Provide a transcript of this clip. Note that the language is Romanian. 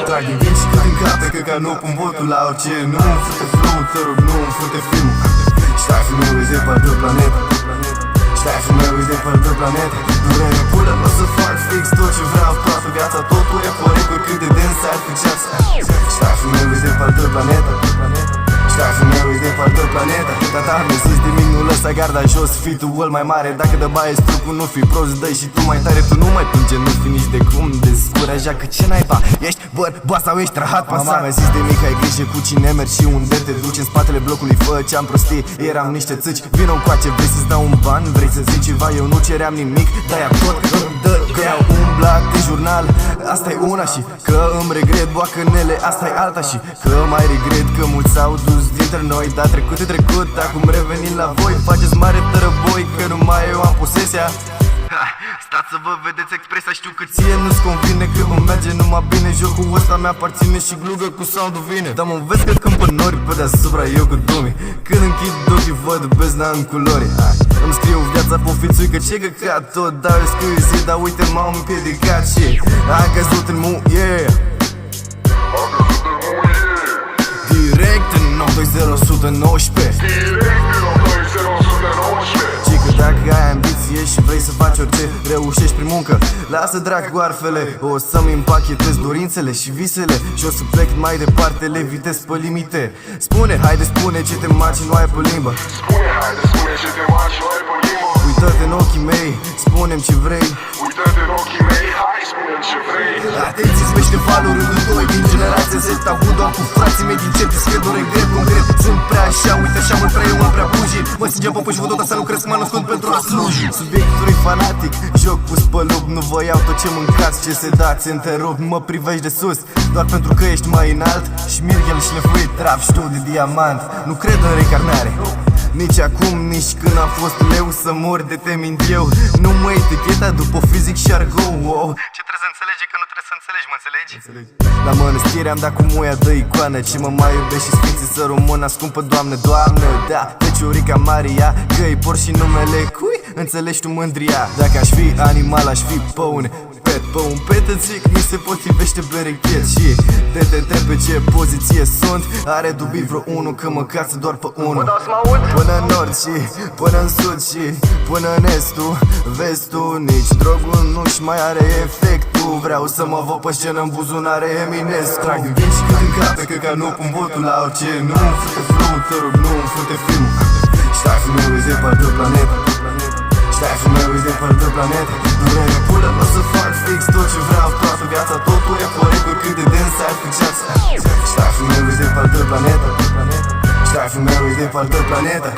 Trag din vin și cât în cap, că ca nu pun botul la orice. Nu-mi frute flow-ul, te rog, nu-mi frute filmul. Ștaful meu e de pe altă planetă. Ștaful meu e de pe altă planetă. Durere pulă, o să fac fix tot ce vreau toată viața. Totul e corect, oricât de dens ar fi ceața. Ștaful meu e de pe altă planetă. Ștaful meu e de pe altă planetă. Tata mi-a zis de mic, nu lăsa garda jos, fii tu ăl mai mare. Dacă de baie trucul, nu fi prost, dă și tu mai tare. Tu nu mai plânge, nu fi nici de cum descuraja, că ce naiba, ești bărbat sau ești rahat pasat. Mama mi-a zis de mic, ai grijă cu cine mergi și unde te duci. În spatele blocului făceam prostii, eram niște țâci. Vino încoace, vrei să-ți dau un ban, vrei să zici ceva, eu nu ceream nimic. De-aia tot îmi dă, că i-au umblat în jurnal. Asta-i una și că îmi regret boacănele, asta-i alta și că mai regret că mulți s-au dus dintre noi. Dar trecut e trecut, acum revenim la voi. Faceți mare tărăboi, că numai eu am posesia. Stați să vă vedeți expresia, știu că ție nu-ți convine, că îmi merge numai bine. Jocul ăsta mi-aparține și glugă cu sound-ul vine. Dar mă vezi că când pe nori pe deasupra eu cu dumii. Când închid ochii văd bezna în culori. Îmi scriu viața pe fițui, că ce căcat tot dau eu scuze, dar uite m-am împiedicat și am căzut în muie. Direct în 920-119. Dacă ai ambiție și vrei să faci orice, reușești prin muncă. Lasă drag goarfele, o să-mi împachetez dorințele și visele. Și o să plec mai departe, le vitez pe limite. Spune, haide spune ce te maci nu ai pe limbă. Spune, haide spune ce te maci nu ai pe limbă. Uită-te în ochii mei, spune-mi ce vrei. Uită-te în ochii mei, hai spune-mi ce vrei. Atenție-ți pește valul rândul 2 din generația Z. Aud doar cu frații mei din ce discret, o regret concret. Sunt prea așa, uite așa mult prea eu am prea buji. Mă singem pe și văd tot asta, nu crezi că m-am născut pentru a sluji. Subiectul e fanatic, joc pus pe lup. Nu vă iau tot ce mâncați, ce se dați, întrerup. Nu mă privești de sus, doar pentru că ești mai înalt. Șmirghel șlefuit, trap, știu de diamant. Nu cred în reîncarnare, nici acum, nici când am fost leu. Să mor de te mint eu. Nu mă eticheta după fizic și argou. Ce trebuie să înțelegi că nu trebuie să înțelegi, mă înțelegi? La mănăstire am dat cu muia de icoană. Ce mă mai iubești și sfinții să rămână scumpă, Doamne, Doamne. Da, Feciorica Maria, că-i por și numele cui înțelegi tu mândria. Dacă aș fi animal, aș fi păune. Pe un petățic mi se potrivește berechet. Și DTT pe ce poziție sunt. Are dubii vreo unul că mă cață doar pe unul. Până în nord și până în sud și până în estul, vestul. Nici drogul nu-și mai are efectul. Vreau să mă văd pe scenă în buzunare Eminescu. Trag din vin și cât în cape, că ca nu pun botul la orice. Nu-mi frute flow-ul, te rog, nu-mi frute filmul. Ștaful meu e de pe altă planetă. Ștaful meu e de pe altă planetă. Durere pulă, o să fac fix tot ce vreau toată viața. Totul e corect, oricât de dens ar fi ceața. Ștaful meu e de pe altă planetă. Ștaful meu e de pe altă planetă.